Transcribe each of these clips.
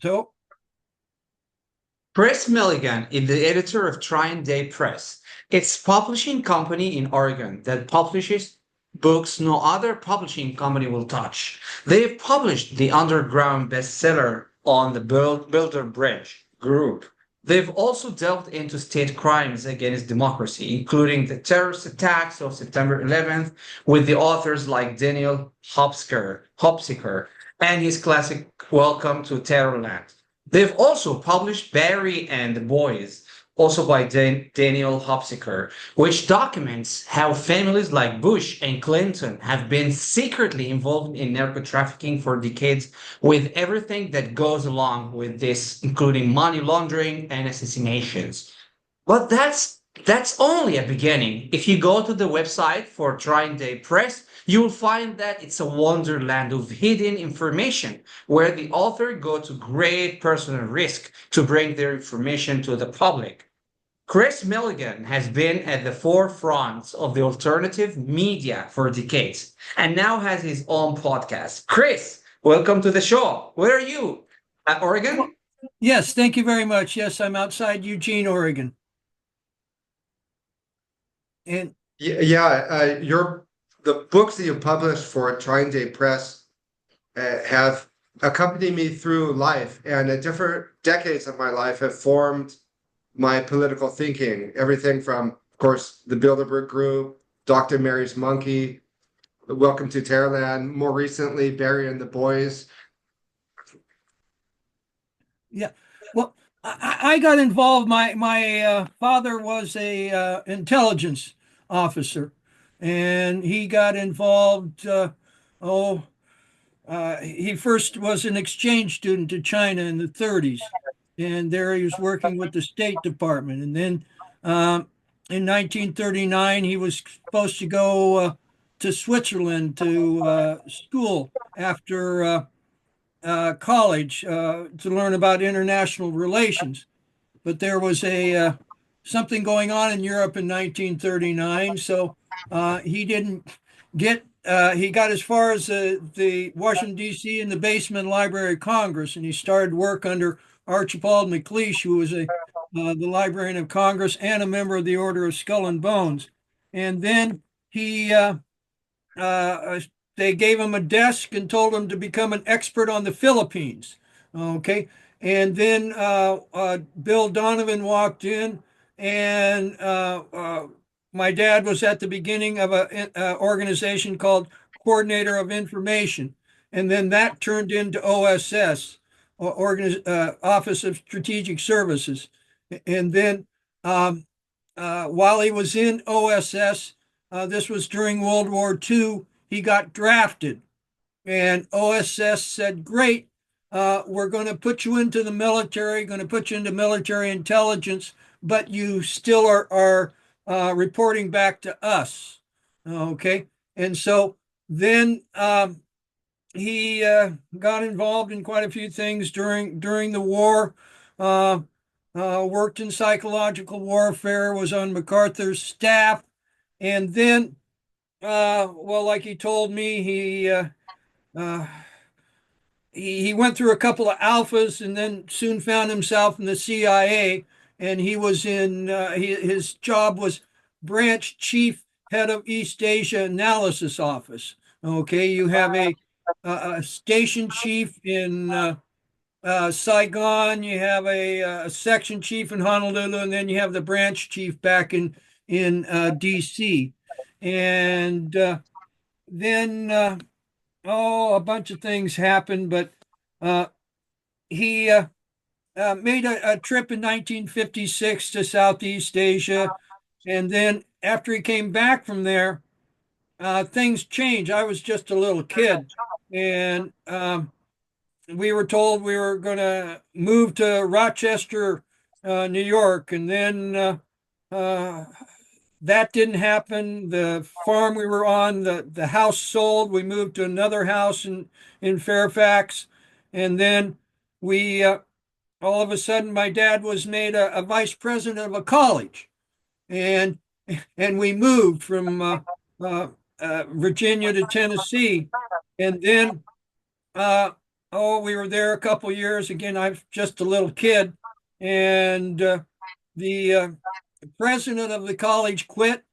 So, Kris Millegan is the editor of Trine Day Press. It's a publishing company in Oregon that publishes books no other publishing company will touch. They've published the underground bestseller on the Builder Bridge group. They've also delved into state crimes against democracy, including the terrorist attacks of September 11th, with the authors like Daniel Hopsiker and his classic Welcome to Terrorland. They've also published Barry and the Boys, also by Daniel Hopsiker, which documents how families like Bush and Clinton have been secretly involved in narco trafficking for decades, with everything that goes along with this, including money laundering and assassinations. But that's only a beginning. If you go to the website for Trying Day Press, you will find that it's a wonderland of hidden information where the author go to great personal risk to bring their information to the public. Kris Millegan has been at the forefront of the alternative media for decades and now has his own podcast. Kris, welcome to the show. Where are you? At well, Oregon? yes, thank you very much. Yes, I'm outside Eugene, Oregon. And Yeah, your the books that you published for Trying Day Press have accompanied me through life, and at different decades of my life have formed my political thinking. Everything from, of course, the Bilderberg Group, Dr. Mary's Monkey, Welcome to Terrorland, more recently, Barry and the Boys. yeah, well, I got involved. My father was a intelligence officer, and he got involved. Oh, he first was an exchange student to China in the 30s, and there he was working with the State Department. And then in 1939, he was supposed to go to Switzerland to school after college to learn about international relations. But there was a something going on in Europe in 1939, so he didn't get. He got as far as the Washington D.C. in the basement Library of Congress, and he started work under Archibald MacLeish, who was the Librarian of Congress and a member of the Order of Skull and Bones. And then he uh, they gave him a desk and told him to become an expert on the Philippines. Okay. And then Bill Donovan walked in, and my dad was at the beginning of an organization called Coordinator of Information. And then that turned into OSS, Office of Strategic Services. And then while he was in OSS, this was during World War II, he got drafted. And OSS said, great, we're going to put you into the military, going to put you into military intelligence, but you still are reporting back to us. Okay. And so then he got involved in quite a few things during the war. Uh, Worked in psychological warfare, was on MacArthur's staff, and then, well, like he told me, uh, he went through a couple of alphas and then soon found himself in the CIA. And he was in his job was branch chief head of East Asia Analysis Office. Okay, you have a station chief in Saigon, you have a section chief in Honolulu, and then you have the branch chief back in D.C. And then oh, a bunch of things happened, but uh, he made a trip in 1956 to Southeast Asia, and then after he came back from there, things changed. I was just a little kid, and we were told we were going to move to Rochester, New York, and then uh, that didn't happen. The farm we were on, the house sold. We moved to another house in Fairfax, and then we all of a sudden my dad was made a vice president of a college, and and we moved from Virginia to Tennessee, and then. Uh, Oh, we were there a couple years. Again, I was just a little kid, and the president of the college quit,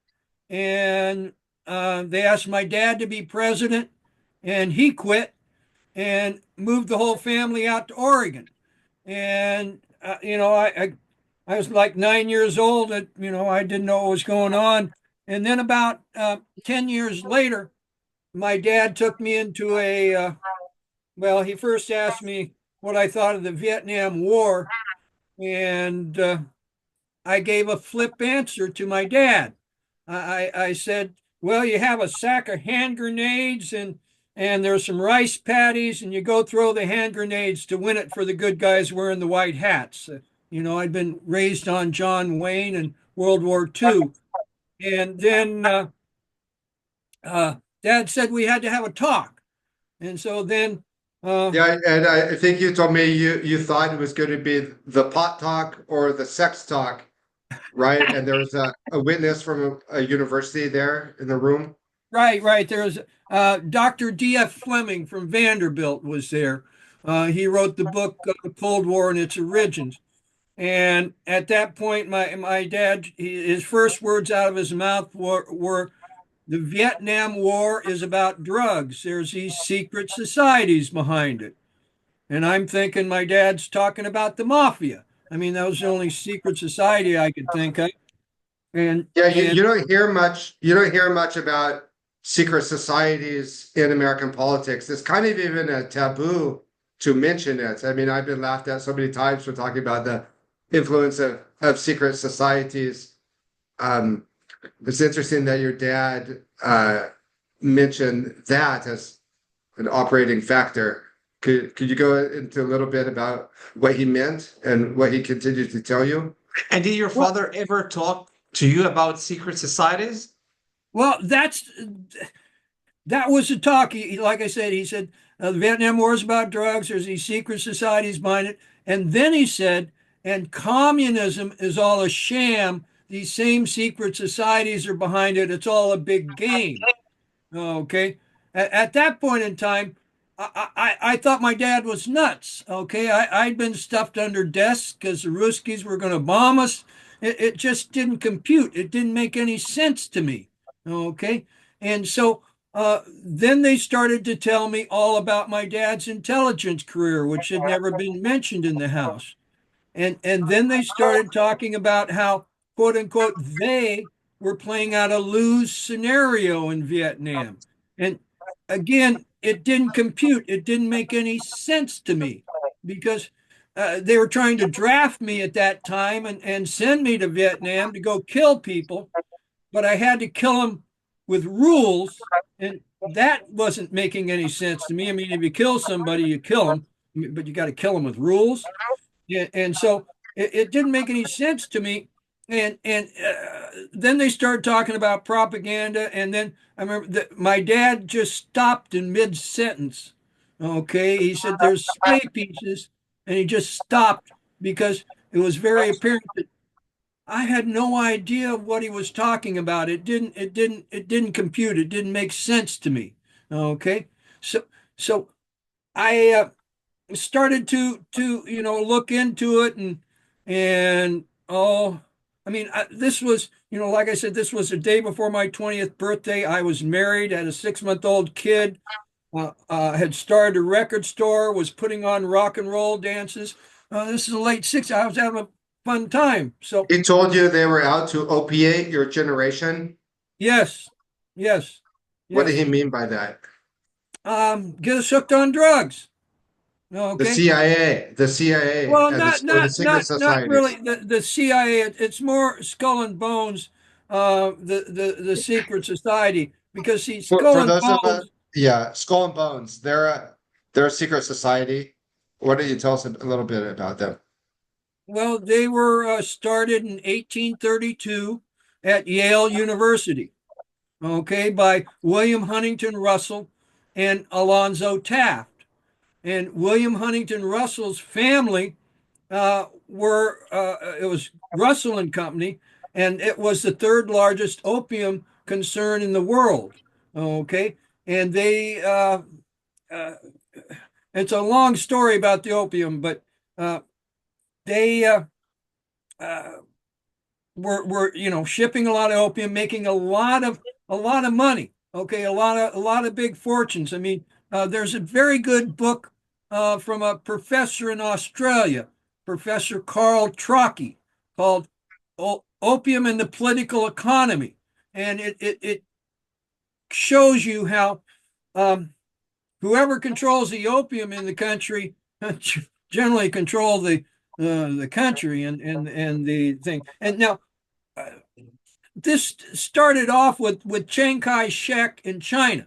and they asked my dad to be president, and he quit and moved the whole family out to Oregon. And I was like 9 years old. And I didn't know what was going on. And then about 10 years later, my dad took me into well, he first asked me what I thought of the Vietnam War, and I gave a flip answer to my dad. I said, "Well, you have a sack of hand grenades and there's some rice patties, and you go throw the hand grenades to win it for the good guys wearing the white hats." I'd been raised on John Wayne and World War II, and then Dad said we had to have a talk, and so then. Yeah, and I think you told me you thought it was going to be the pot talk or the sex talk, right? And there was a witness from a university there in the room. Right, right. There's Dr. D.F. Fleming from Vanderbilt was there. He wrote the book The Cold War and Its Origins. And at that point, my dad, his first words out of his mouth were the Vietnam War is about drugs. There's these secret societies behind it. And I'm thinking my dad's talking about the mafia. I mean, that was the only secret society I could think of. And Yeah, and you don't hear much. You don't hear much about secret societies in American politics. It's kind of even a taboo to mention it. I mean, I've been laughed at so many times for talking about the influence of secret societies. Um, it's interesting that your dad mentioned that as an operating factor. Could you go into a little bit about what he meant and what he continued to tell you? And did your well, father ever talk to you about secret societies? well, that was the talk. Like I said, he said the Vietnam War is about drugs. There's these secret societies behind it, and then he said, and communism is all a sham. These same secret societies are behind it. It's all a big game. Okay. At that point in time, I thought my dad was nuts. Okay. I'd been stuffed under desks because the Ruskies were going to bomb us. It just didn't compute. It didn't make any sense to me. Okay. And so then they started to tell me all about my dad's intelligence career, which had never been mentioned in the house. And then they started talking about how, quote unquote, they were playing out a lose scenario in Vietnam. And again, it didn't compute. It didn't make any sense to me because they were trying to draft me at that time and send me to Vietnam to go kill people, but I had to kill them with rules. And that wasn't making any sense to me. I mean, if you kill somebody, you kill them, but you got to kill them with rules. Yeah, and so it didn't make any sense to me. And then they started talking about propaganda, and then I remember that my dad just stopped in mid sentence. Okay, he said there's spray pieces, and he just stopped because it was very apparent that I had no idea what he was talking about. It didn't compute. It didn't make sense to me. Okay, so I started to look into it and oh, I mean, this was, like I said, this was the day before my 20th birthday. I was married, had a 6-month-old kid, had started a record store, was putting on rock and roll dances. This is the late 60s. I was having a fun time. So He told you they were out to opiate your generation. yes, yes, What did he yes. mean by that? Get us hooked on drugs. The Okay. CIA, the CIA, Well, and not or the not secret not not societies. really. The CIA. It's more Skull and Bones. The secret society, because see, For Skull and those of us, Bones. yeah, Skull and Bones, they're a secret society. What did you tell us a little bit about them? Well, they were started in 1832 at Yale University. Okay, by William Huntington Russell and Alonzo Taft. And William Huntington Russell's family were it was Russell and Company, and it was the third largest opium concern in the world. Okay, and they uh, it's a long story about the opium, but they uh, were shipping a lot of opium, making a lot of money. Okay, a lot of big fortunes. I mean, there's a very good book from a professor in Australia, Professor Carl Trocki, called "Opium and the Political Economy," and it shows you how whoever controls the opium in the country generally control the country and the thing. And now uh, this started off with Chiang Kai-shek in China.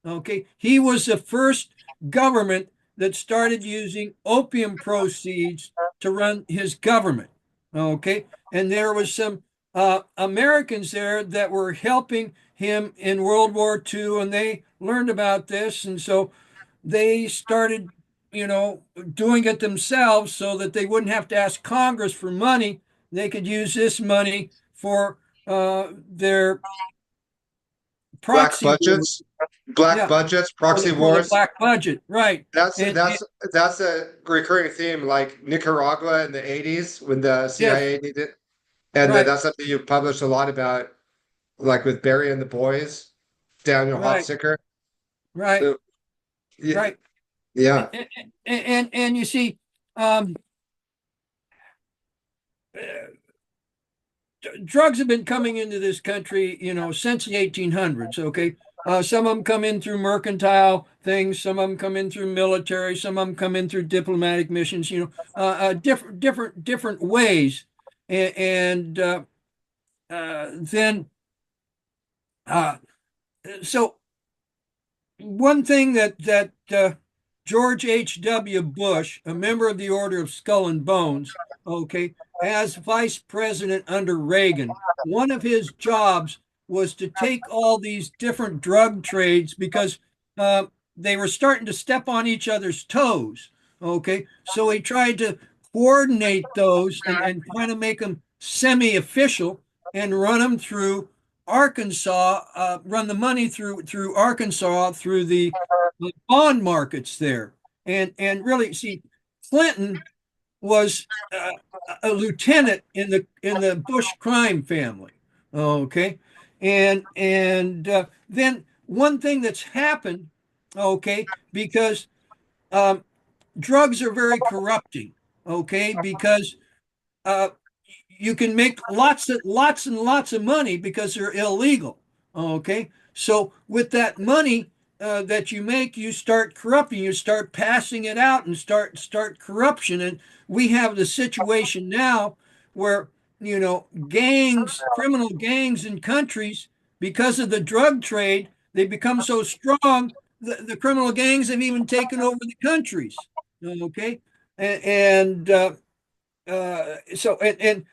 Okay, he was the first government that started using opium proceeds to run his government. Okay, and there was some Americans there that were helping him in World War II, and they learned about this, and so they started, doing it themselves so that they wouldn't have to ask Congress for money. They could use this money for their Black proxy war. budgets, black Yeah, budgets, for proxy the wars. black budget, right? That's And, that's that's a recurring theme, like Nicaragua in the '80s when the yes, CIA needed, and right, that's something you published a lot about, like with Barry and the Boys, Daniel right, Hopsicker. right, So, yeah, right. yeah. And you see, um, drugs have been coming into this country, since the 1800s. Okay, some of them come in through mercantile things, some of them come in through military, some of them come in through diplomatic missions. Different ways, and then uh, so one thing that George H.W. Bush, a member of the Order of Skull and Bones, okay, as vice president under Reagan, one of his jobs was to take all these different drug trades because uh, they were starting to step on each other's toes. Okay, so he tried to coordinate those and kind of make them semi-official and run them through Arkansas, run the money through Arkansas through the bond markets there, and really see Clinton was a lieutenant in the Bush crime family. Okay, and then one thing that's happened, okay, because um, drugs are very corrupting. Okay, because uh, you can make lots and lots of money because they're illegal. Okay, so with that money that you make, you start corrupting, you start passing it out, and start corruption. And we have the situation now where criminal gangs in countries, because of the drug trade, they become so strong. The criminal gangs have even taken over the countries. Okay, and so and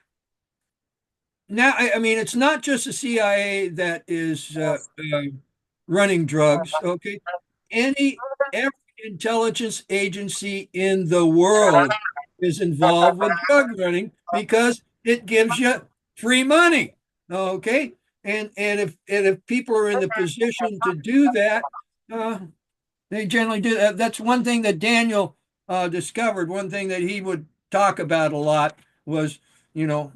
now I mean it's not just the CIA that is running drugs. Okay, every intelligence agency in the world is involved with drug running because it gives you free money. Okay, and if people are in the position to do that, uh, they generally do. That's one thing that Daniel discovered. One thing that he would talk about a lot was, you know,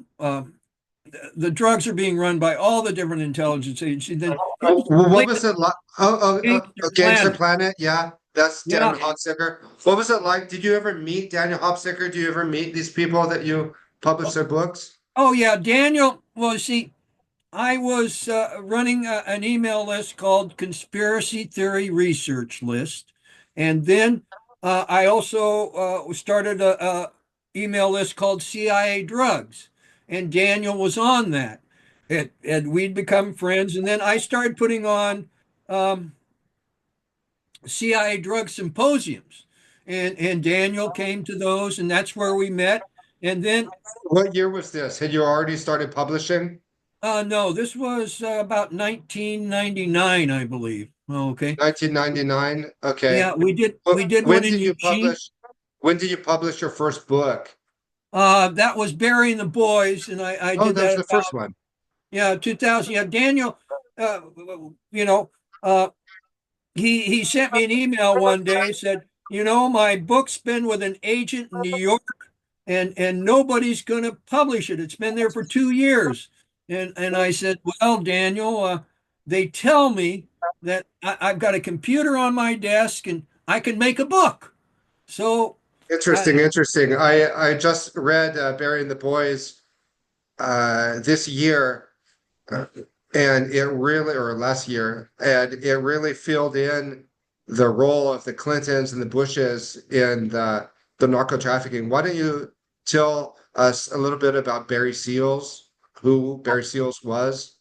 the drugs are being run by all the different intelligence agencies. Then he was What like was it like? Oh, Gangster Gangster Planet. Planet. Yeah, that's Yeah. Daniel Hopsicker. What was it like? Did you ever meet Daniel Hopsicker? Do you ever meet these people that you publish their books? Oh yeah, Daniel. Well, see, I was running an email list called Conspiracy Theory Research List, and then I also started a email list called CIA Drugs, and Daniel was on that, and we'd become friends. And then I started putting on um, CIA drug symposiums, and Daniel came to those, and that's where we met. And then What year was this? Had you already started publishing? no, this was about 1999, I believe. Okay. 1999. Okay. Yeah, we did When one in did you Eugene. publish? When did you publish your first book? That was Burying the Boys, and I Oh, did that was that the about, first one. yeah, 2000. Yeah, Daniel, uh, you know, uh, he sent me an email one day, said, my book's been with an agent in New York, and nobody's going to publish it. It's been there for 2 years." And I said, "Well, Daniel, they tell me that I've got a computer on my desk and I can make a book." So, Interesting, interesting. I just read Burying the Boys this year, uh, and it really, or last year, and it really filled in the role of the Clintons and the Bushes in the narco trafficking. Why don't you tell us a little bit about Barry Seals, who Barry Seals was?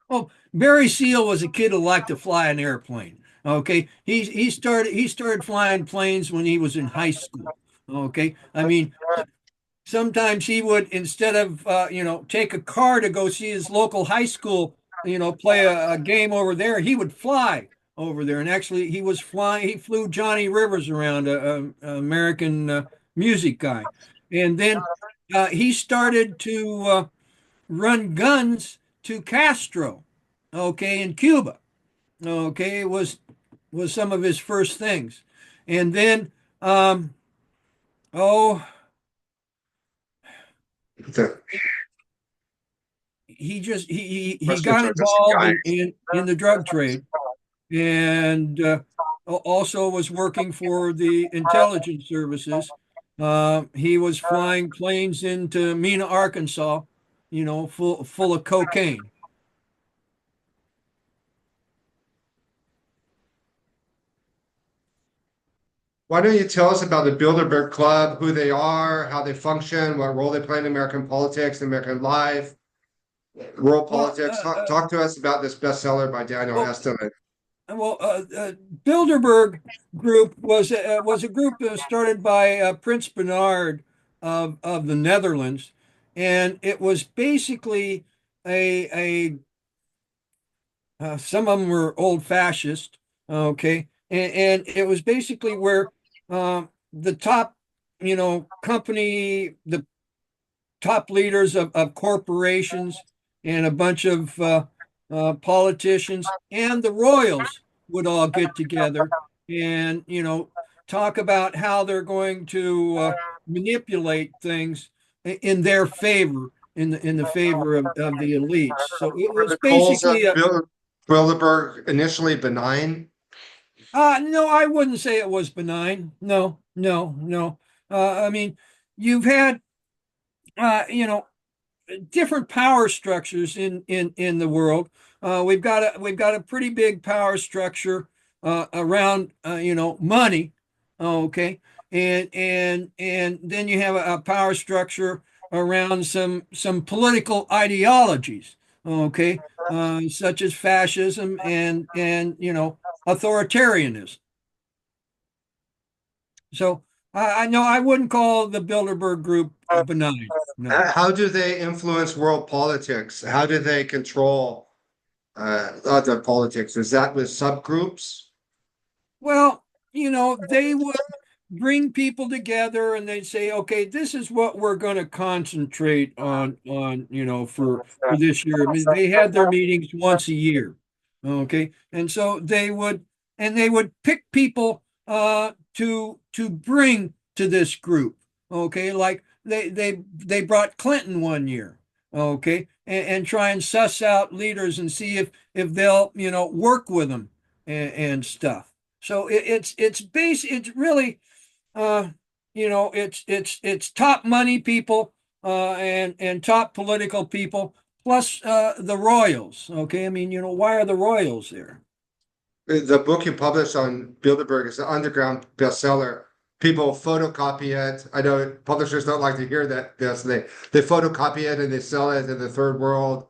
well, Barry Seal was a kid who liked to fly an airplane. Okay, he started flying planes when he was in high school. Okay, I mean, sometimes he would, instead of take a car to go see his local high school, play a game over there, he would fly over there. And actually, he flew Johnny Rivers around, a American music guy. And then he started to run guns to Castro, okay, in Cuba. Okay, it was some of his first things. And then, oh, The he Western got Interesting involved guy. in the drug trade, and also was working for the intelligence services. He was flying planes into Mena, Arkansas, full of cocaine. Why don't you tell us about the Bilderberg Club, who they are, how they function, what role they play in American politics, American life, world Well, politics? Talk to us about this bestseller by Daniel well, Heston. well, Bilderberg Group was a group started by Prince Bernard of the Netherlands, and it was basically a some of them were old fascist, okay, and it was basically where the top, the top leaders of corporations and a bunch of politicians and the royals would all get together and talk about how they're going to manipulate things in their favor, in the favor of the elites. So it Were was the goals basically of Bilderberg initially benign? no, I wouldn't say it was benign. No, no, no. I mean, you've had you know different power structures in the world. We've got a pretty big power structure around money, okay, and then you have a power structure around some political ideologies, okay, such as fascism and authoritarianism. So I know I wouldn't call the Bilderberg Group benign. No. How do they influence world politics? How do they control other politics? Is that with subgroups? Well, they would bring people together and they'd say, okay, this is what we're going to concentrate on, for this year. I mean, they had their meetings once a year. Okay. And so they would pick people to bring to this group. Okay. Like they brought Clinton one year. Okay. And try and suss out leaders and see if they'll, work with them and stuff. So it's really it's top money people and top political people plus the royals. Okay, I mean, why are the royals there? The book you published on Bilderberg is an underground bestseller. People photocopy it. I know publishers don't like to hear that. Yes, they photocopy it and they sell it in the third world.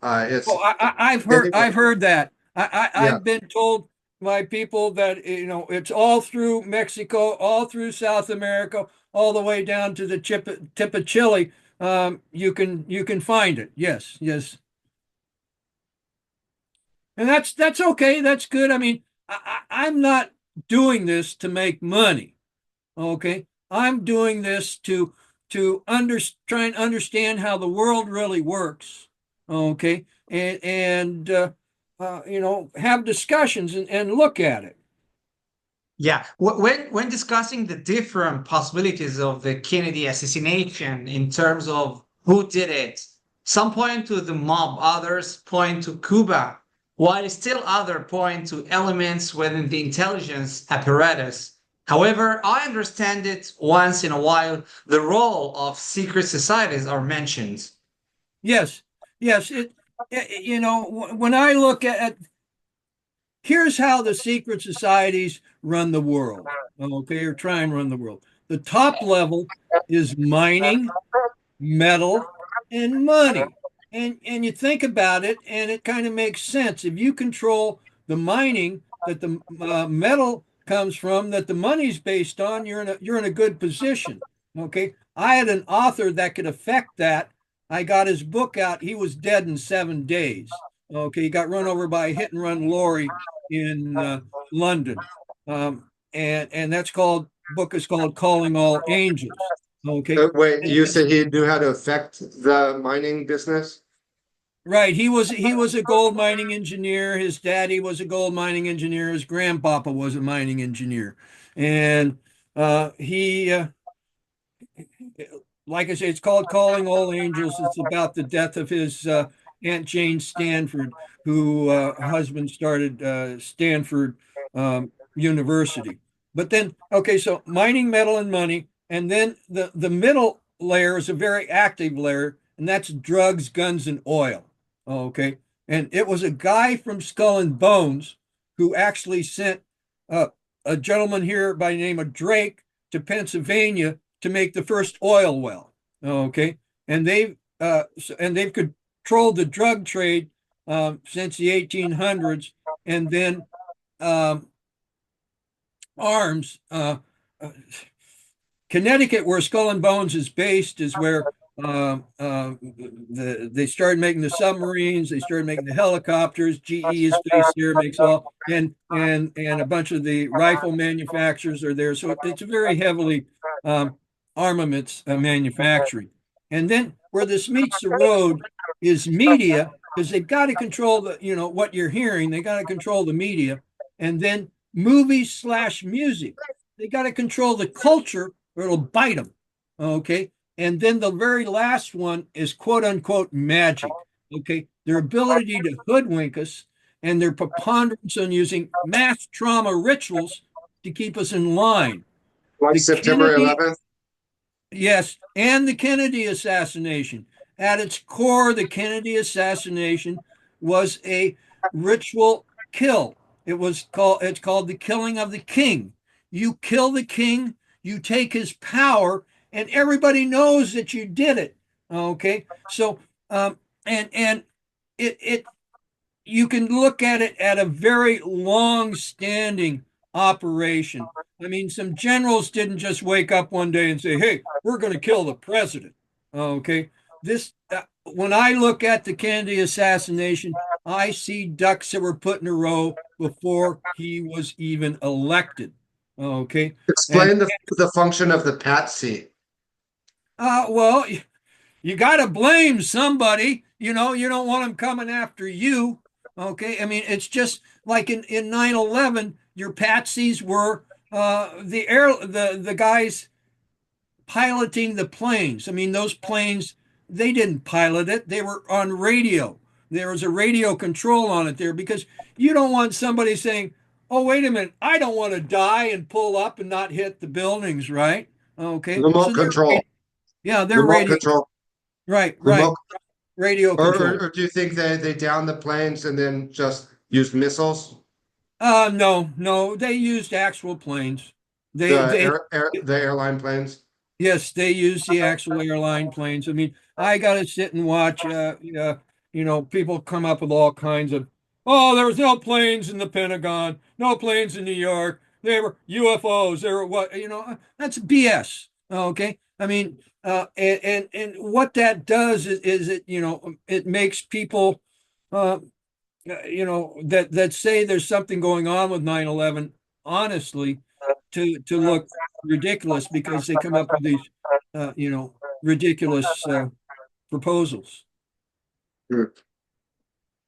It's Oh, I've heard anyway, I've heard that. yeah. I've been told by people that it's all through Mexico, all through South America, all the way down to the tip of Chile. You can find it. Yes, yes, and that's okay. That's good. I mean, I'm not doing this to make money. Okay, I'm doing this to try and understand how the world really works. Okay, and have discussions and look at it. Yeah, when discussing the different possibilities of the Kennedy assassination in terms of who did it, some point to the mob, others point to Cuba, while still others point to elements within the intelligence apparatus. However, I understand it once in a while the role of secret societies are mentioned. Yes, yes. When I look at here's how the secret societies run the world, okay, or try and run the world. The top level is mining, metal, and money. And you think about it, and it kind of makes sense. If you control the mining that the metal comes from, that the money's based on, you're in a good position. Okay, I had an author that could affect that. I got his book out. He was dead in 7 days. Okay, he got run over by a hit and run lorry in London, and that's called book is called Calling All Angels. Okay, Wait, and you said he knew how to affect the mining business? right. He was a gold mining engineer. His daddy was a gold mining engineer. His grandpapa was a mining engineer, and he, like I say, it's called Calling All Angels. It's about the death of his Aunt Jane Stanford, who husband started Stanford University. But then, okay, so mining metal and money, and then the middle layer is a very active layer, and that's drugs, guns, and oil. Okay, and it was a guy from Skull and Bones who actually sent uh, a gentleman here by the name of Drake to Pennsylvania to make the first oil well. Okay, and they've controlled the drug trade since the 1800s, and then um, arms. Connecticut, where Skull and Bones is based, is where they started making the submarines. They started making the helicopters. GE is based there, makes all, and a bunch of the rifle manufacturers are there. So it's very heavily um, armaments manufacturing. And then where this meets the road is media, because they've got to control what you're hearing. They got to control the media, and then movies slash music. They got to control the culture or it'll bite them. Okay. And then the very last one is quote unquote magic. Okay. Their ability to hoodwink us and their preponderance on using mass trauma rituals to keep us in line. Like The September Kennedy, 11th? yes, and the Kennedy assassination. At its core, the Kennedy assassination was a ritual kill. It's called the killing of the king. You kill the king, you take his power, and everybody knows that you did it. Okay, so and it you can look at it at a very long-standing operation. I mean, some generals didn't just wake up one day and say, "Hey, we're going to kill the president." Okay, this when I look at the Kennedy assassination, I see ducks that were put in a row before he was even elected. Okay, and Explain the function of the patsy. well, you got to blame somebody. You don't want them coming after you. Okay. I mean, it's just like in 9/11, your patsies were the guys piloting the planes. I mean, those planes, they didn't pilot it. They were on radio. There was a radio control on it there because you don't want somebody saying, "Oh, wait a minute, I don't want to die and pull up and not hit the buildings," right? Okay. Remote So control. they're Remote radio. control. Right, Remote. right. Radio control. Or do you think they downed the planes and then just used missiles? No, no, they used actual planes. They, The they, the airline planes? yes, they used the actual airline planes. I mean, I got to sit and watch, people come up with all kinds of, oh, there was no planes in the Pentagon, no planes in New York. They were UFOs. They were what, that's BS. Okay. I mean, and what that does is it makes people, uh, that say there's something going on with 9/11 honestly to look ridiculous because they come up with these ridiculous proposals. Hmm.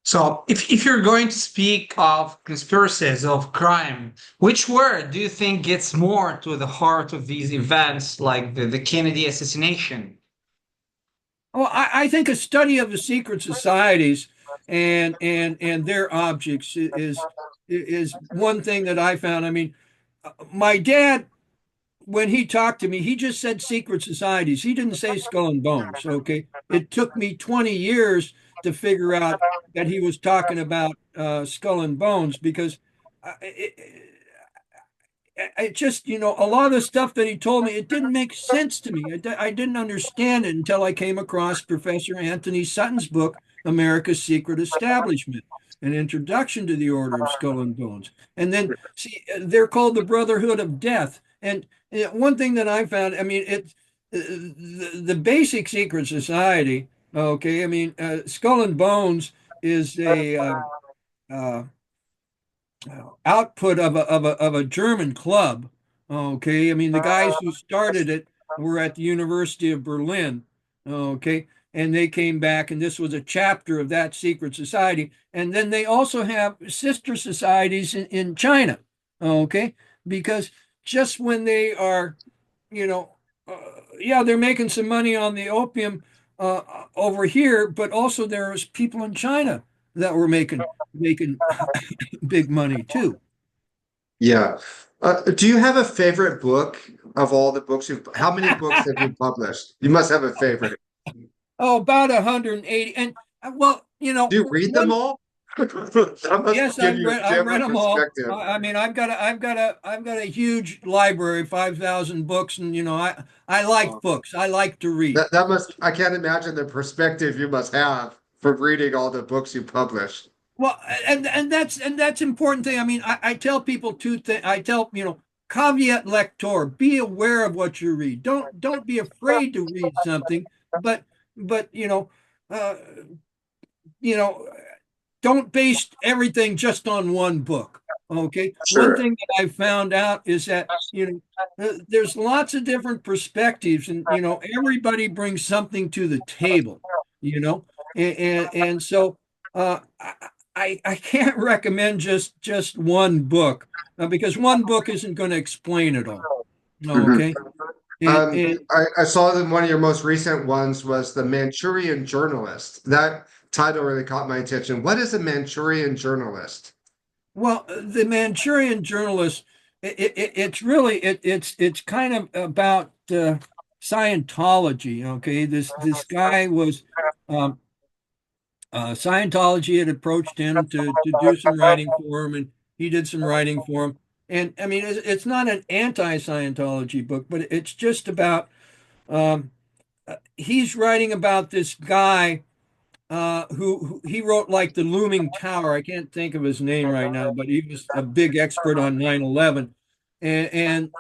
So, if you're going to speak of conspiracies of crime, which word do you think gets more to the heart of these events, like the Kennedy assassination? Well, I think a study of the secret societies and their objects is one thing that I found. I mean, my dad, when he talked to me, he just said secret societies. He didn't say skull and bones. Okay, it took me 20 years to figure out that he was talking about skull and bones because it just, a lot of the stuff that he told me, it didn't make sense to me. I didn't understand it until I came across Professor Anthony Sutton's book, America's Secret Establishment, an introduction to the Order of Skull and Bones. And then, see, they're called the Brotherhood of Death. And one thing that I found, I mean, the basic secret society, okay, I mean, Skull and Bones is uh, output of a German club. Okay, I mean the guys who started it were at the University of Berlin. Okay, and they came back, and this was a chapter of that secret society. And then they also have sister societies in China. Okay, because just when they are, you know, yeah, they're making some money on the opium uh, over here, but also there's people in China that were making big money too. Yeah. Do you have a favorite book of all the books how many books have you published? You must have a favorite. Oh, about 180. And well, Do you read them one, all? That must yes, give you a I've read different them all. perspective. I mean, I've got a huge library, 5,000 books, and I like books. I like to read. That must I can't imagine the perspective you must have from reading all the books you publish. Well, and that's important thing. I mean, I tell people two things. I tell, caveat lector, be aware of what you read. Don't be afraid to read something, but but uh, you know, don't base everything just on one book. Okay. One Sure. thing that I found out is that, there's lots of different perspectives, and, everybody brings something to the table, you know, and so I can't recommend just one book because one book isn't going to explain it all. Mhm. Okay. And I saw that one of your most recent ones was The Manchurian Journalist. That title really caught my attention. What is a Manchurian journalist? Well, the Manchurian Journalist, it's really it's kind of about Scientology. Okay, this guy was um, Scientology had approached him to do some writing for him, and he did some writing for him. And I mean, it's not an anti-Scientology book, but it's just about um, he's writing about this guy who he wrote like the Looming Tower. I can't think of his name right now, but he was a big expert on 9/11, and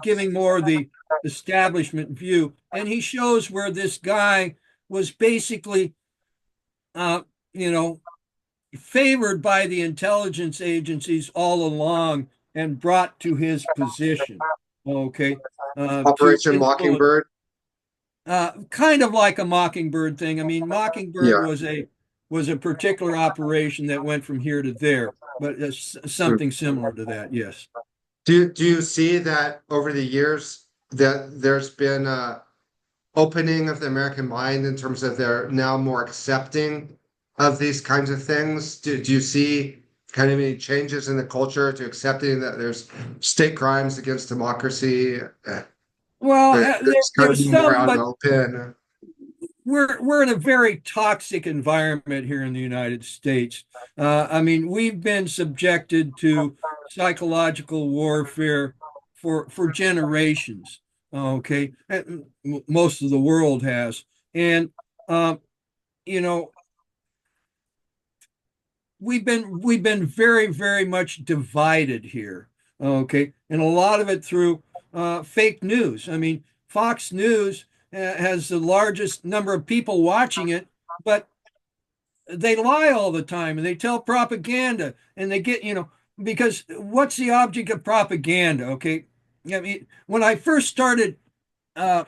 giving more of the establishment view. And he shows where this guy was basically, uh, you know, favored by the intelligence agencies all along and brought to his position. Okay, to Operation influence. Mockingbird? Kind of like a Mockingbird thing. I mean, Mockingbird Yeah. was a particular operation that went from here to there, but it's something similar to that. Yes. Do you see that over the years that there's been a opening of the American mind in terms of they're now more accepting of these kinds of things? Do you see kind of any changes in the culture to accepting that there's state crimes against democracy? Well, That it's kind of there's being more some, out in the but open. we're in a very toxic environment here in the United States. I mean, we've been subjected to psychological warfare for generations. Okay, most of the world has, and um, you know, we've been very, very much divided here. Okay, and a lot of it through fake news. I mean, Fox News has the largest number of people watching it, but they lie all the time and they tell propaganda and they get, because what's the object of propaganda? Okay, I mean, when I first started uh,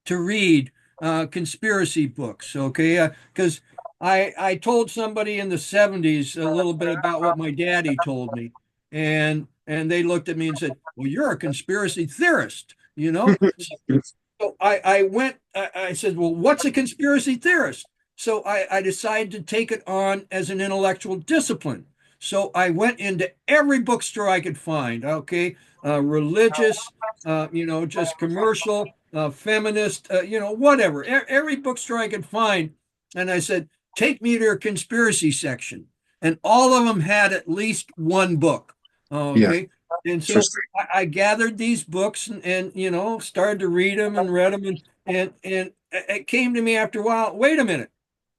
to read conspiracy books, okay, because I told somebody in the 70s a little bit about what my daddy told me, and they looked at me and said, "Well, you're a conspiracy theorist, you know?" So I went, I said, "Well, what's a conspiracy theorist?" So I decided to take it on as an intellectual discipline. So I went into every bookstore I could find, okay, religious, just commercial, feminist, whatever, every bookstore I could find. And I said, take me to your conspiracy section. And all of them had at least one book, Yeah, okay. And so interesting. I gathered these books and started to read them and read them and it came to me after a while. Wait a minute,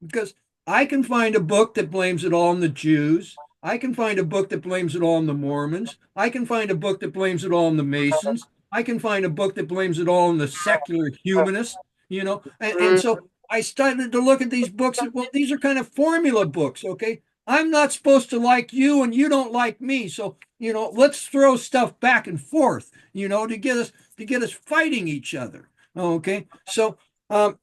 because I can find a book that blames it all on the Jews. I can find a book that blames it all on the Mormons. I can find a book that blames it all on the Masons. I can find a book that blames it all on the secular humanists. And so I started to look at these books. And, well, these are kind of formula books, okay? I'm not supposed to like you, and you don't like me. So let's throw stuff back and forth, to get us fighting each other. Okay, so and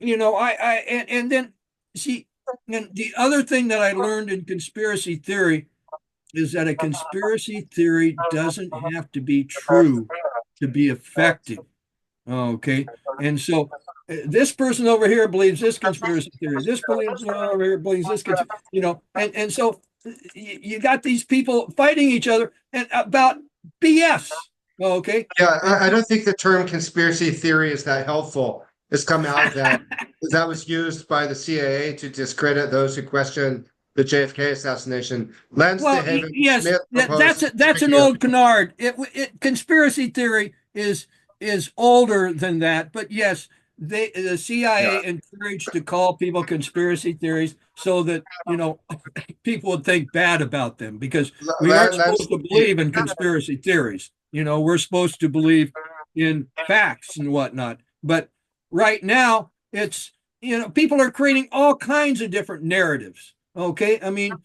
then see, and the other thing that I learned in conspiracy theory is that a conspiracy theory doesn't have to be true to be effective. Okay, and so this person over here believes this conspiracy theory. This person over here believes this, and so you got these people fighting each other and about BS. Okay, Yeah, and I don't think the term conspiracy theory is that helpful. It's come out that that was used by the CIA to discredit those who question the JFK assassination. Lance well, DeHaven yes, Smith that's proposed, that's an speaking of, old canard. Conspiracy theory is older than that, but yes, the yeah, CIA encouraged to call people conspiracy theories so that people would think bad about them because we aren't Lance, supposed to believe in conspiracy theories. We're supposed to believe in facts and whatnot. But right now, it's people are creating all kinds of different narratives. Okay, I mean,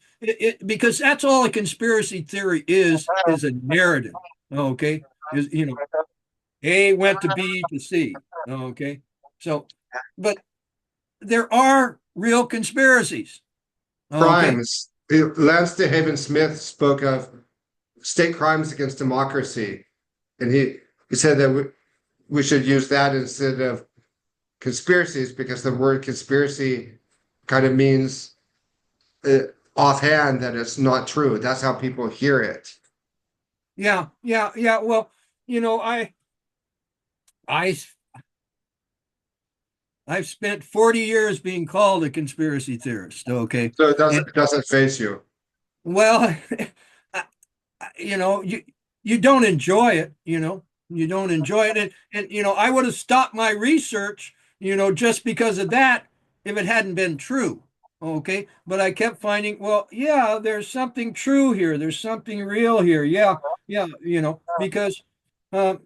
because that's all a conspiracy theory is a narrative. Okay, is A went to B to C. Okay, so but there are real conspiracies. Okay, crimes. Lance DeHaven Smith spoke of state crimes against democracy, and he said that we should use that instead of conspiracies because the word conspiracy kind of means uh, offhand that it's not true. That's how people hear it. yeah, yeah, yeah. Well, I I've spent 40 years being called a conspiracy theorist. Okay, So it and doesn't face you. well, you don't enjoy it. You don't enjoy it, and I would have stopped my research, just because of that if it hadn't been true. Okay, but I kept finding, well, yeah, there's something true here. There's something real here. Yeah, yeah, because. Um,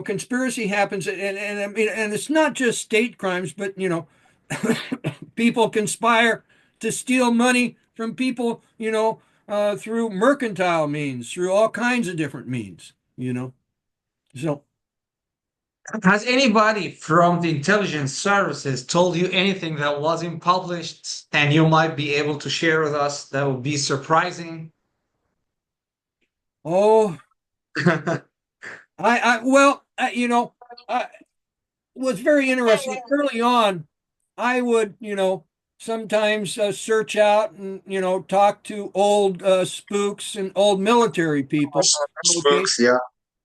conspiracy happens, and I mean, and it's not just state crimes, but people conspire to steal money from people, through mercantile means, through all kinds of different means. So, Has anybody from the intelligence services told you anything that wasn't published and you might be able to share with us that would be surprising? oh, well, was very interesting early on. I would, sometimes search out and, talk to old spooks and old military people. Okay. Spooks, yeah.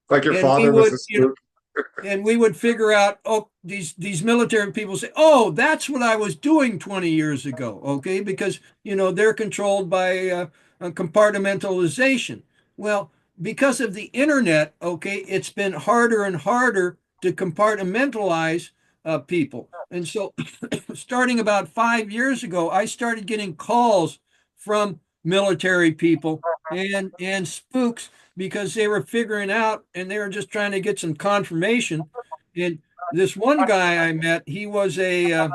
Like your And we father was would, a spook. figure out, oh, these military people say, oh, that's what I was doing 20 years ago. Okay. Because, they're controlled by compartmentalization. Well, because of the internet, okay, it's been harder and harder to compartmentalize people. And so starting about 5 years ago, I started getting calls from military people and spooks because they were figuring out and they were just trying to get some confirmation. And this one guy I met, he was a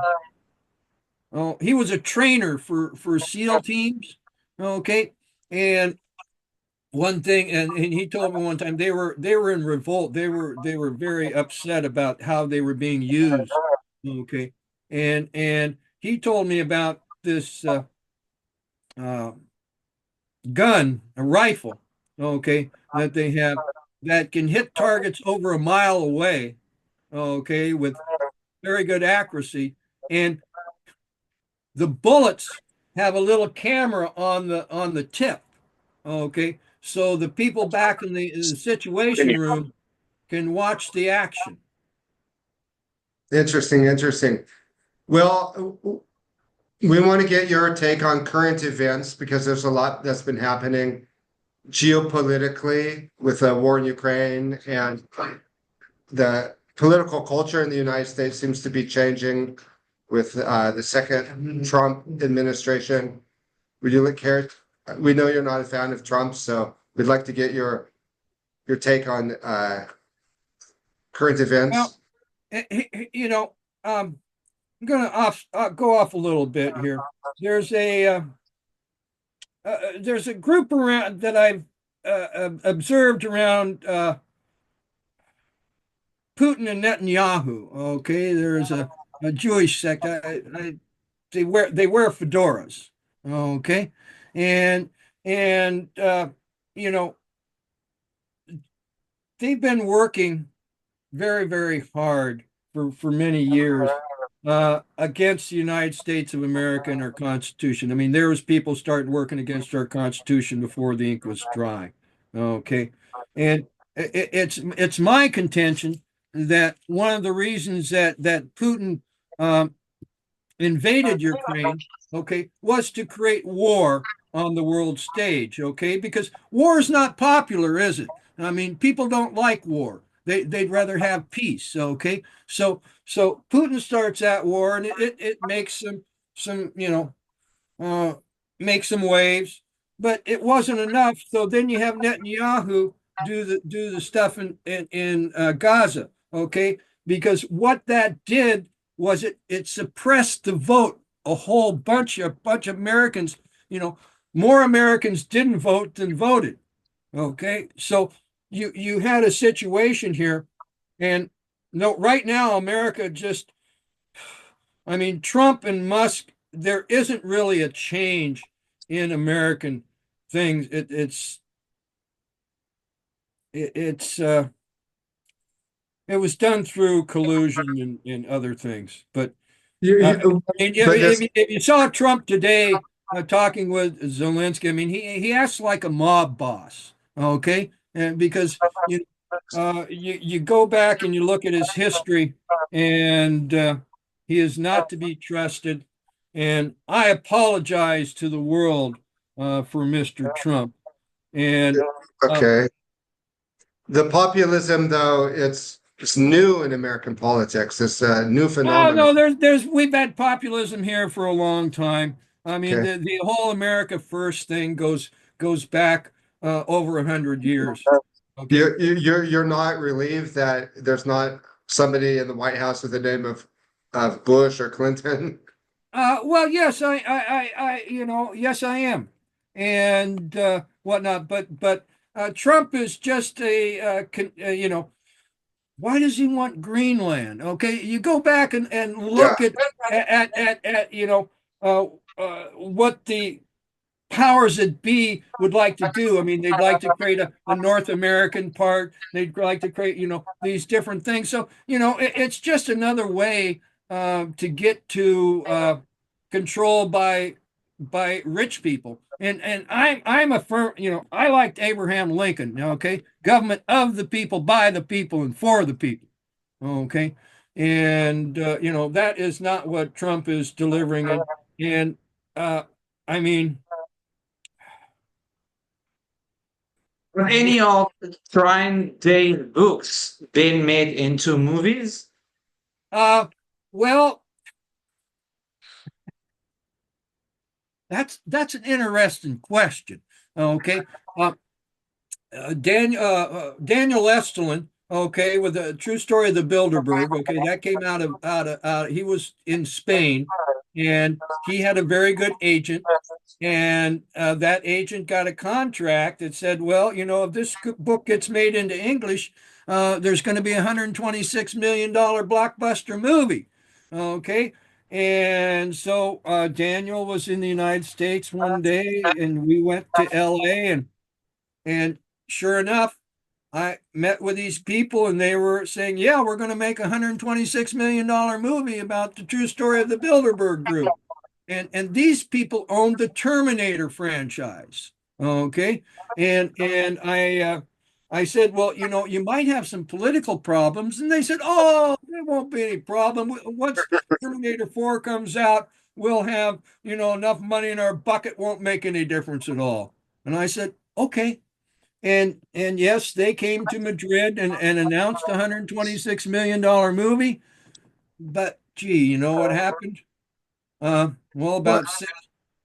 trainer for SEAL teams. Okay, and one thing, and he told me one time they were in revolt. They were very upset about how they were being used. Okay, and he told me about this uh, gun, a rifle, okay, that they have that can hit targets over a mile away, okay, with very good accuracy. And the bullets have a little camera on the tip, okay, so the people back in the Situation Room can watch the action. Interesting, interesting. Well, we want to get your take on current events because there's a lot that's been happening geopolitically with the war in Ukraine, and the political culture in the United States seems to be changing with the second Trump administration. Would you care? We know you're not a fan of Trump, so we'd like to get your take on current Well, events. you know, I'm going to go off a little bit here. There's there's a group around that I've observed around Putin and Netanyahu. Okay, there's a Jewish sect. They wear fedoras. Okay, and and you know they've been working very hard for many years against the United States of America and our Constitution. I mean, there was people starting working against our Constitution before the ink was dry. Okay, and it's my contention that one of the reasons that Putin um, invaded Ukraine, okay, was to create war on the world stage, okay? Because war is not popular, is it? I mean, people don't like war. They'd rather have peace, okay? So Putin starts that war, and it makes some uh, make some waves, but it wasn't enough. So then you have Netanyahu do the stuff in Gaza, okay? Because what that did was it suppressed the vote. A whole bunch of Americans, more Americans didn't vote than voted. Okay, so you had a situation here, and no, right now America just, I mean, Trump and Musk, there isn't really a change in American things. It's it was done through collusion and other things. But But this, if you saw Trump today talking with Zelensky, I mean, he acts like a mob boss. Okay, and because you go back and you look at his history, and he is not to be trusted. And I apologize to the world for Mr. Trump. And uh, okay. The populism, though, it's new in American politics. It's a new oh phenomenon. no, we've had populism here for a long time. I mean, Okay. the whole America First thing goes back over 100 years. Okay. You're not relieved that there's not somebody in the White House with the name of Bush or Clinton. Well, yes, yes, I am, and whatnot. But Trump is just why does he want Greenland? Okay, you go back and Yeah, look at what the powers that be would like to do. I mean, they'd like to create a North American part. They'd like to create, these different things. So, it's just another way to get to control by rich people. And I'm a firm, I liked Abraham Lincoln. Okay, government of the people, by the people, and for the people. Okay, and that is not what Trump is delivering. And uh, I mean. Any of Trine Day books been made into movies? Uh, well, that's an interesting question. Okay, uh, Daniel Estulin. Okay, with the true story of the Bilderberg. Okay, that came out of he was in Spain, and he had a very good agent, and that agent got a contract that said, well, if this book gets made into English, there's going to be $126 million blockbuster movie. Okay. And so Daniel was in the United States one day, and we went to LA, and sure enough, I met with these people, and they were saying, "Yeah, we're going to make $126 million movie about the true story of the Bilderberg Group." And these people owned the Terminator franchise. Okay, and I said, well, you might have some political problems, and they said, oh, there won't be any problem. Once Terminator 4 comes out, we'll have enough money in our bucket, won't make any difference at all. And I said, okay. And yes, they came to Madrid and announced a $126 million movie. But gee, you know what happened? Well, What? about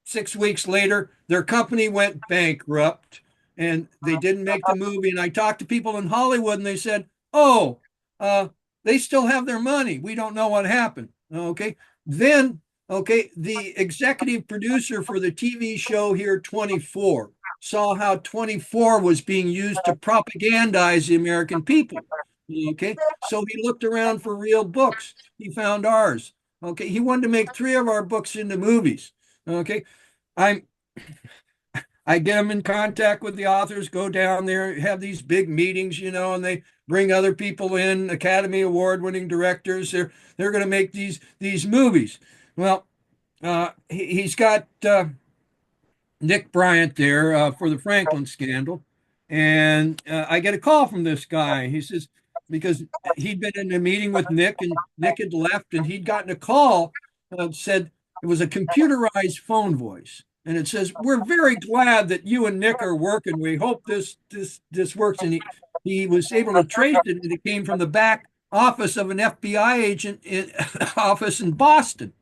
six weeks later, their company went bankrupt and they didn't make the movie. And I talked to people in Hollywood and they said, oh, uh, they still have their money. We don't know what happened. Okay. Then, okay, the executive producer for the TV show here, 24, saw how 24 was being used to propagandize the American people. Okay. So he looked around for real books. He found ours. Okay. He wanted to make three of our books into movies. Okay. I'm I get them in contact with the authors, go down there, have these big meetings, and they bring other people in, Academy Award winning directors. They're going to make these movies. Well, he's got Nick Bryant there for the Franklin scandal, and I get a call from this guy. He says because he'd been in a meeting with Nick, and Nick had left, and he'd gotten a call said it was a computerized phone voice, and it says, "We're very glad that you and Nick are working. We hope this works." And he was able to trace it, and it came from the back office of an FBI agent office in Boston.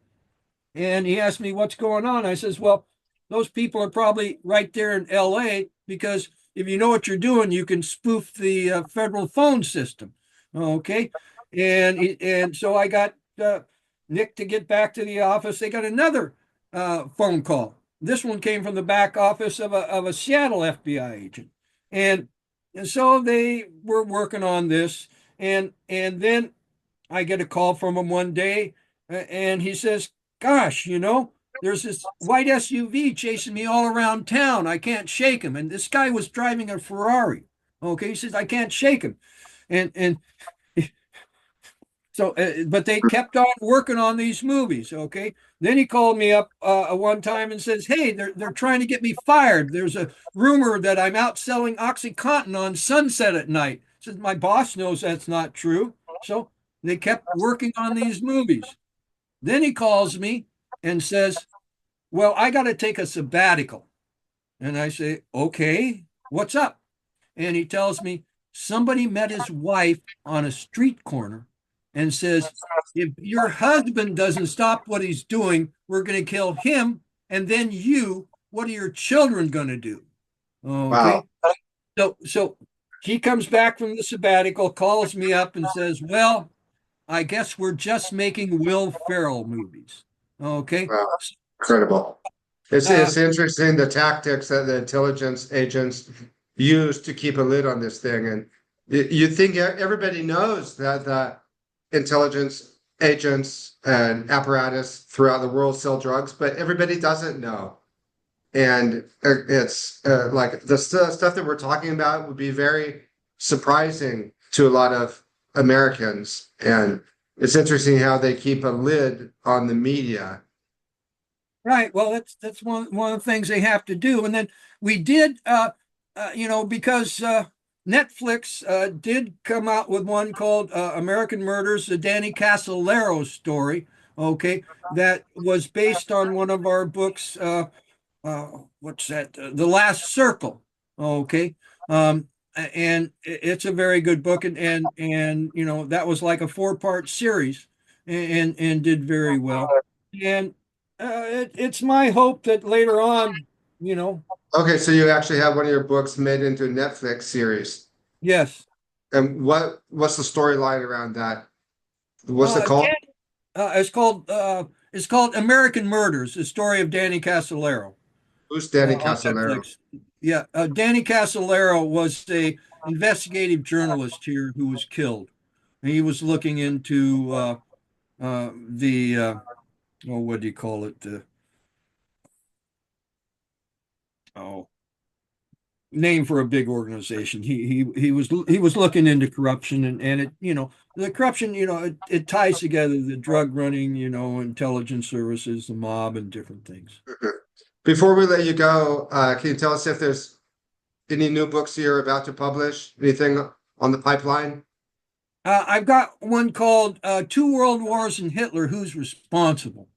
And he asked me what's going on. I says, well, those people are probably right there in LA because if you know what you're doing, you can spoof the federal phone system. Okay. And so I got Nick to get back to the office. They got another phone call. This one came from the back office of a Seattle FBI agent. And, and so they were working on this. And then I get a call from him one day, and he says, "Gosh, there's this white SUV chasing me all around town. I can't shake him." And this guy was driving a Ferrari. Okay, he says, "I can't shake him," and so, but they kept on working on these movies. Okay, then he called me up one time and says, "Hey, they're trying to get me fired. There's a rumor that I'm out selling OxyContin on Sunset at night." Says my boss knows that's not true. So they kept working on these movies. Then he calls me and says, well, I got to take a sabbatical. And I say, okay, what's up? And he tells me somebody met his wife on a street corner and says, if your husband doesn't stop what he's doing, we're going to kill him. And then you, what are your children going to do? Wow. Okay. So he comes back from the sabbatical, calls me up and says, well, I guess we're just making Will Ferrell movies. Okay. Wow. Incredible. It's Uh, interesting the tactics that the intelligence agents use to keep a lid on this thing. And you think everybody knows that the intelligence agents and apparatus throughout the world sell drugs, but everybody doesn't know. And it's like the stuff that we're talking about would be very surprising to a lot of Americans. And it's interesting how they keep a lid on the media. right. Well, that's one of the things they have to do. And then we did, because Netflix did come out with one called American Murders, the Danny Casolaro story. Okay, that was based on one of our books. Uh, what's that? The Last Circle. Okay. And it's a very good book, and that was like a four-part series, and did very well. And it's my hope that later on, you know, Okay, so you actually have one of your books made into a Netflix series. yes. And what's the storyline around that? What's it called? Dan, it's called American Murders: The Story of Danny Casolaro. Who's Danny On Casolaro? Netflix. Yeah, Danny Casolaro was a investigative journalist here who was killed. He was looking into the oh, what do you call it? Oh, name for a big organization. He was looking into corruption, and it, the corruption, it ties together the drug running, intelligence services, the mob, and different things. Before we let you go, can you tell us if there's any new books you're about to publish? Anything on the pipeline? I've got one called Two World Wars and Hitler, Who's Responsible?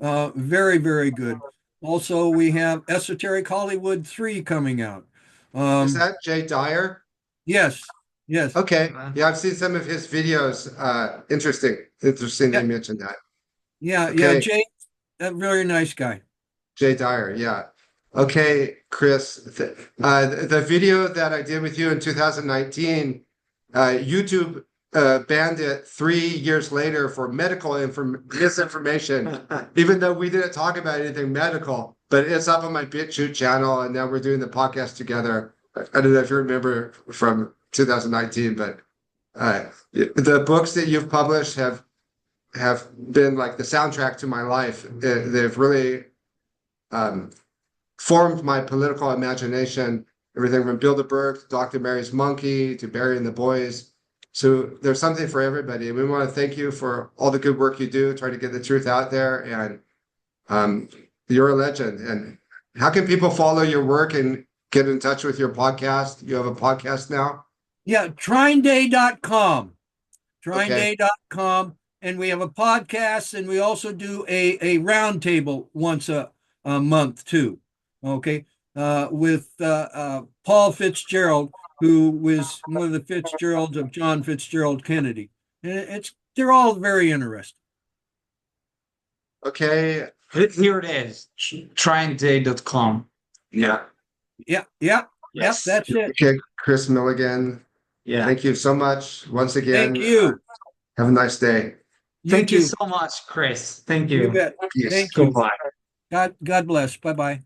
Very, very good. Also, we have Esoteric Hollywood 3 coming out. Is that Jay Dyer? Yes, yes. Okay. Yeah, I've seen some of his videos. Interesting. Interesting they Yeah, mentioned that. yeah, Okay. Jay, a very nice guy. Jay Dyer, yeah. Okay, Kris, the video that I did with you in 2019, YouTube banned it 3 years later for medical misinformation, even though we didn't talk about anything medical. But it's up on my BitChute channel, and now we're doing the podcast together. I don't know if you remember from 2019, but the books that you've published have been like the soundtrack to my life. They've really formed my political imagination, everything from Bilderberg to Dr. Mary's Monkey to Burying the Boys. So there's something for everybody. And we want to thank you for all the good work you do, trying to get the truth out there. And you're a legend. And how can people follow your work and get in touch with your podcast? You have a podcast now? Yeah, trineday.com. Okay. Trineday.com. And we have a podcast, and we also do a roundtable once a month too. Okay. With Paul Fitzgerald, who was one of the Fitzgeralds of John Fitzgerald Kennedy. And they're all very interesting. Okay. Here it is, tryandday.com. Yeah. Yeah, yeah, Yes. Yep, that's it. Okay, Kris Millegan. Yeah. Thank you so much once again. Thank you. Have a nice day. Thank you too. so much, Kris. Thank You you. bet. Peace. Thank you. Goodbye. God bless. Bye-bye.